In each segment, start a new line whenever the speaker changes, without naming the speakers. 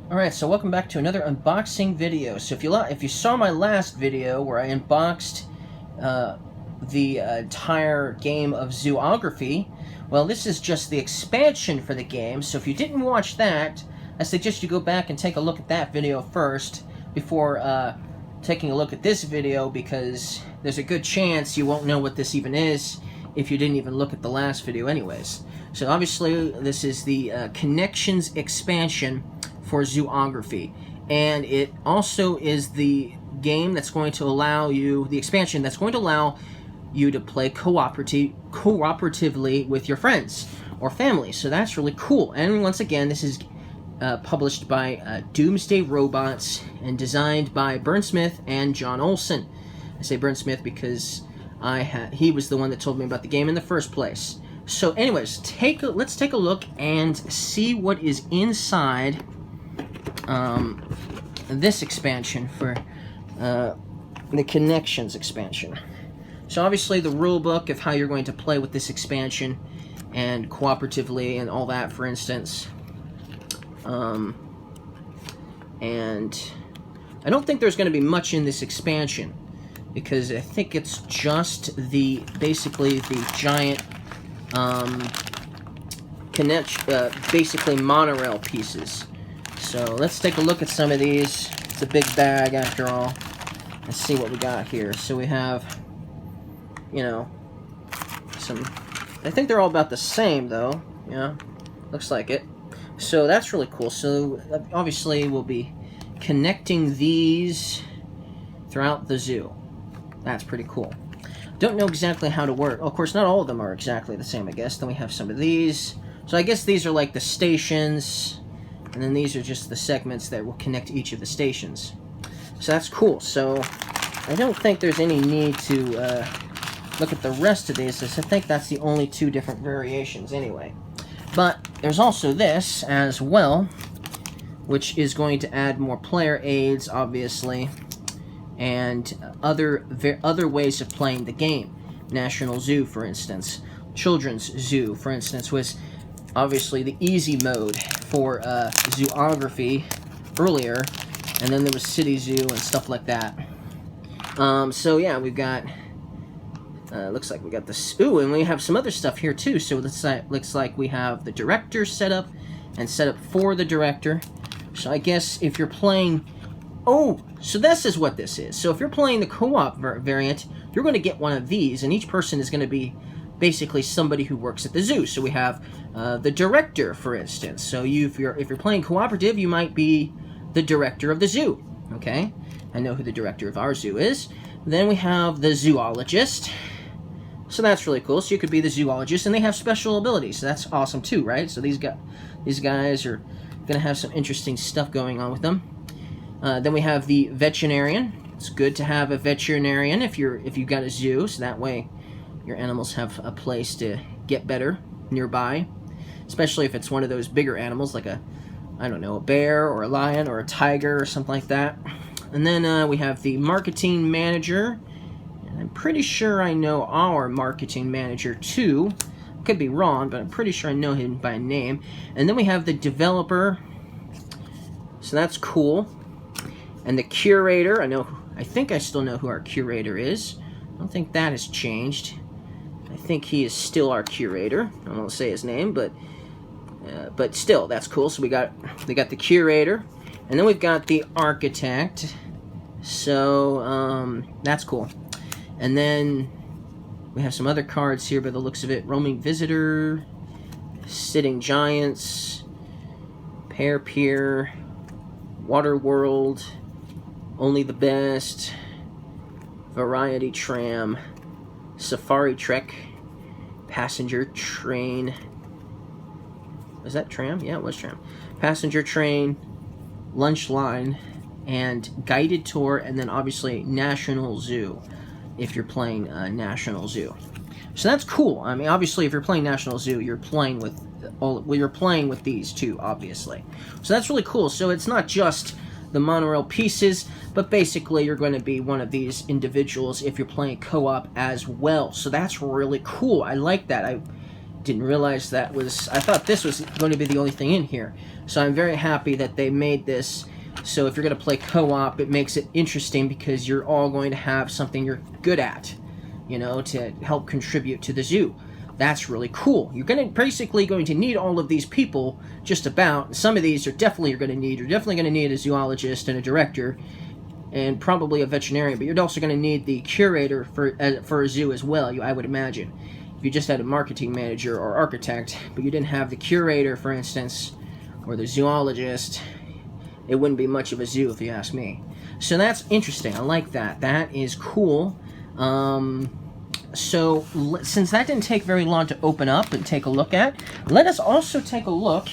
Alright, so welcome back to another unboxing video. So if you saw my last video where I unboxed the entire game of Zoo-ography, well, this is just the expansion for the game. So if you didn't watch that, I suggest you go back and take a look at that video first before taking a look at this video, because there's a good chance you won't know what this even is if you didn't even look at the last video anyways. So obviously this is the Connections expansion for Zoo-ography, and it also is the game that's going to allow you, the expansion that's going to allow you to play cooperatively with your friends or family. So that's really cool. And once again, this is published by Doomsday Robots and designed by Burnsmith and John Olson. I say Burnsmith because he was the one that told me about the game in the first place. So anyways, let's take a look and see what is inside this expansion for the Connections expansion. So obviously the rule book of how you're going to play with this expansion and cooperatively and all that, for instance. And I don't think there's going to be much in this expansion, because I think it's just basically the giant basically monorail pieces. So let's take a look at some of these. It's a big bag after all. Let's see what we got here. So we have, you know, some, I think they're all about the same though. Yeah, looks like it. So that's really cool. So obviously we'll be connecting these throughout the zoo. That's pretty cool. Don't know exactly how to work. Of course, not all of them are exactly the same, I guess. Then we have some of these. So I guess these are like the stations, and then these are just the segments that will connect each of the stations. So that's cool. So I don't think there's any need to look at the rest of these, as I think that's the only two different variations anyway. But there's also this as well, which is going to add more player aids, obviously, and other ways of playing the game. National Zoo, for instance. Children's Zoo, for instance, was obviously the easy mode for Zoo-ography earlier, and then there was City Zoo and stuff like that. So yeah, we've got looks like we got this. Ooh, and we have some other stuff here too. So looks like we have the director set up for the director. So I guess if you're playing, oh, so this is what this is. So if you're playing the co-op variant, you're going to get one of these, and each person is going to be basically somebody who works at the zoo. So we have the director, for instance. So if you're playing cooperative, you might be the director of the zoo. Okay, I know who the director of our zoo is. Then we have the zoologist. So that's really cool. So you could be the zoologist, and they have special abilities. So that's awesome too, right? So these guys are gonna have some interesting stuff going on with them. Then we have the veterinarian. It's good to have a veterinarian if you've got a zoo, so that way your animals have a place to get better nearby, especially if it's one of those bigger animals like a bear or a lion or a tiger or something like that. And then we have the marketing manager. And I'm pretty sure I know our marketing manager too. Could be wrong, but I'm pretty sure I know him by name. And then we have the developer. So that's cool. And the curator. I think I still know who our curator is. I don't think that has changed. I think he is still our curator. I won't say his name, but still, that's cool. So we got the curator. And then we've got the architect. So that's cool. And then we have some other cards here by the looks of it. Roaming Visitor, Sitting Giants, Pear Pier, Water World, Only the Best, Variety Tram, Safari Trek, Passenger Train. Was that tram? Yeah, it was tram. Passenger Train, Lunch Line, and Guided Tour, and then obviously National Zoo if you're playing National Zoo. So that's cool. I mean, obviously if you're playing National Zoo, you're playing with these too, obviously. So that's really cool. So it's not just the monorail pieces, but basically you're going to be one of these individuals if you're playing co-op as well. So that's really cool. I like that. I Didn't realize that was... I thought this was going to be the only thing in here. So I'm very happy that they made this. So if you're going to play co-op, it makes it interesting because you're all going to have something you're good at, you know, to help contribute to the zoo. That's really cool. You're basically going to need all of these people, just about. Some of these you're definitely going to need. You're definitely going to need a zoologist and a director, and probably a veterinarian. But you're also going to need the curator for a zoo as well, I would imagine. If you just had a marketing manager or architect, but you didn't have the curator, for instance, or the zoologist, it wouldn't be much of a zoo, if you ask me. So that's interesting. I like that. That is cool. So, since that didn't take very long to open up and take a look at, let us also take a look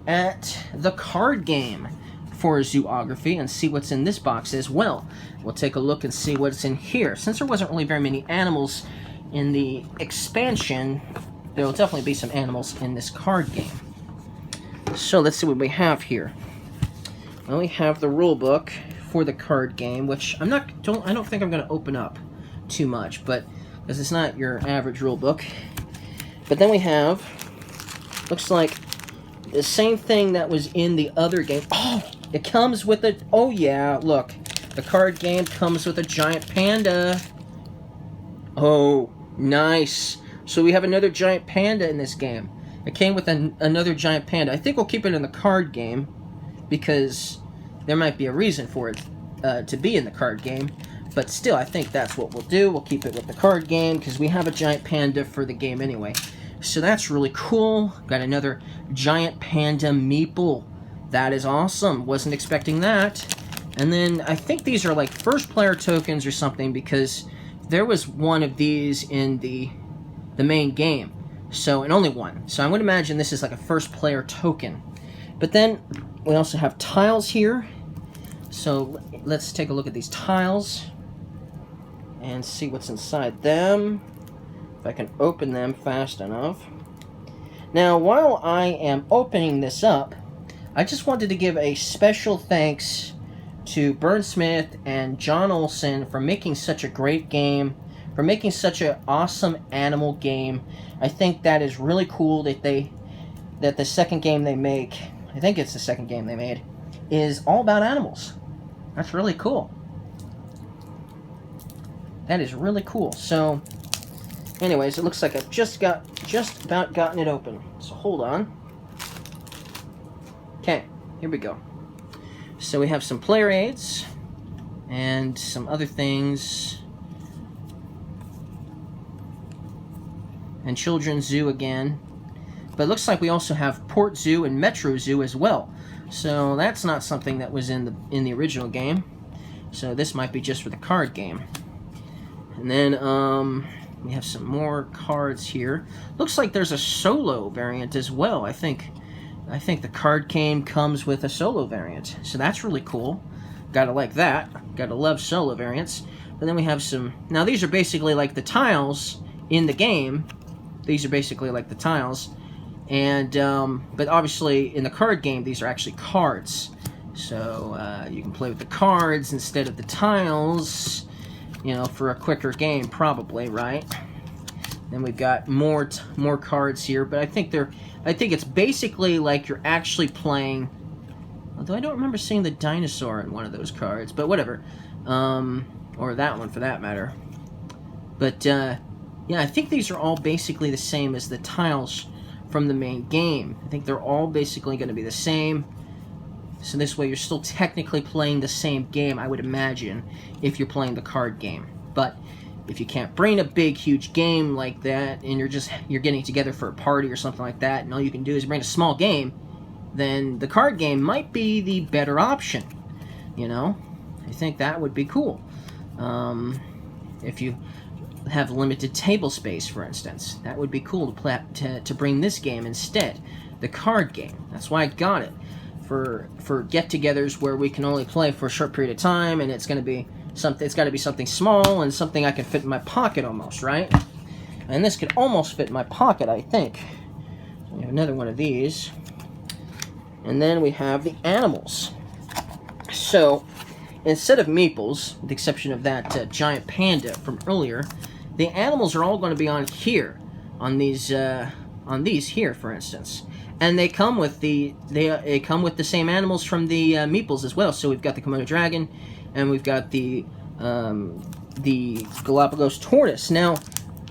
at the card game for Zoo-ography and see what's in this box as well. We'll take a look and see what's in here. Since there wasn't really very many animals in the expansion, there will definitely be some animals in this card game. So, let's see what we have here. Well, we have the rule book for the card game, which I don't think I'm going to open up too much, but because it's not your average rule book. But then we have, looks like the same thing that was in the other game. Oh, it comes with a, oh yeah, look, the card game comes with a giant panda. Oh, nice. So we have another giant panda in this game. It came with another giant panda. I think we'll keep it in the card game because there might be a reason for it to be in the card game. But still, I think that's what we'll do. We'll keep it with the card game because we have a giant panda for the game anyway. So that's really cool. Got another giant panda meeple. That is awesome. Wasn't expecting that. And then I think these are like first player tokens or something because there was one of these in the main game. So, and only one. So I'm going to imagine this is like a first player token. But then we also have tiles here. So let's take a look at these tiles and see what's inside them, if I can open them fast enough. Now, while I am opening this up, I just wanted to give a special thanks to Burn Smith and John Olson for making such a great game, for making such an awesome animal game. I think that is really cool that the second game they make, I think it's the second game they made, is all about animals. That's really cool. That is really cool. So, anyways, it looks like I've just about gotten it open. So hold on. Okay, here we go. So we have some player aids and some other things. And Children's Zoo again. But it looks like we also have Port Zoo and Metro Zoo as well. So that's not something that was in the original game. So this might be just for the card game. And then we have some more cards here. Looks like there's a solo variant as well. I think the card game comes with a solo variant. So that's really cool. Gotta like that. Gotta love solo variants. But then we have some... Now these are basically like the tiles in the game. These are basically like the tiles. And, but obviously in the card game, these are actually cards. So, you can play with the cards instead of the tiles, you know, for a quicker game, probably, right? Then we've got more cards here, but I think it's basically like you're actually playing, although I don't remember seeing the dinosaur in one of those cards, but whatever. Or that one for that matter. But, yeah, I think these are all basically the same as the tiles from the main game. I think they're all basically going to be the same. So this way you're still technically playing the same game, I would imagine, if you're playing the card game. But if you can't bring a big, huge game like that, and you're getting together for a party or something like that, and all you can do is bring a small game, then the card game might be the better option. You know? I think that would be cool. If you have limited table space, for instance, that would be cool to bring this game instead, the card game. That's why I got it for get-togethers where we can only play for a short period of time, and it's going to be something. It's got to be something small and something I can fit in my pocket almost, right? And this could almost fit in my pocket, I think. So we have another one of these, and then we have the animals. So instead of meeples, with the exception of that giant panda from earlier, the animals are all going to be on here, on these on these here, for instance. And they come with they come with the same animals from the meeples as well. So we've got the Komodo dragon, and we've got the Galapagos tortoise. Now,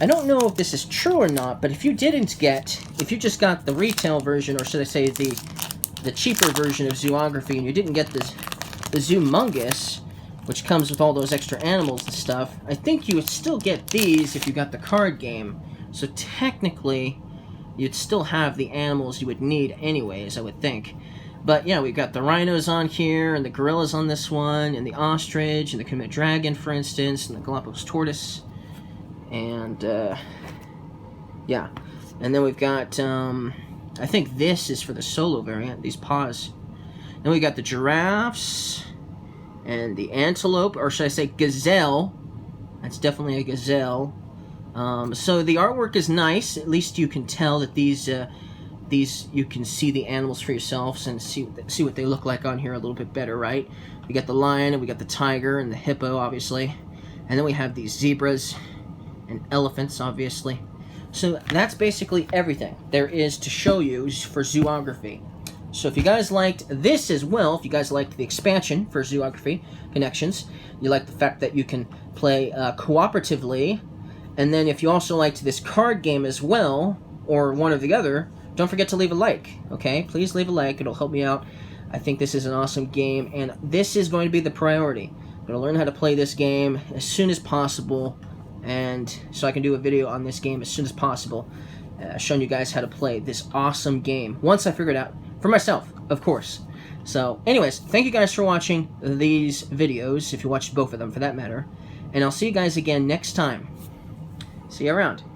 I don't know if this is true or not, but if you just got the retail version, or should I say the cheaper version of Zoo-ography, and you didn't get the Zoo-mungus, which comes with all those extra animals and stuff, I think you would still get these if you got the card game. So technically, you'd still have the animals you would need anyways, I would think. But yeah, we've got the rhinos on here, and the gorillas on this one, and the ostrich, and the Komodo dragon, for instance, and the Galapagos tortoise. And, yeah. And then we've got, I think this is for the solo variant, these paws. Then we got the giraffes, and the antelope, or should I say gazelle. That's definitely a gazelle. So the artwork is nice. At least you can tell that these you can see the animals for yourselves and see what they look like on here a little bit better, right? We got the lion, and we got the tiger, and the hippo, obviously. And then we have these zebras and elephants, obviously. So that's basically everything there is to show you for Zoo-ography. So if you guys liked this as well, if you guys liked the expansion for Zoo-ography Connections, you like the fact that you can play cooperatively, and then if you also liked this card game as well, or one or the other, don't forget to leave a like, okay? Please leave a like. It'll help me out. I think this is an awesome game, and this is going to be the priority. I'm going to learn how to play this game as soon as possible, and so I can do a video on this game as soon as possible, showing you guys how to play this awesome game once I figure it out for myself, of course. So anyways, thank you guys for watching these videos, if you watched both of them for that matter, and I'll see you guys again next time. See you around.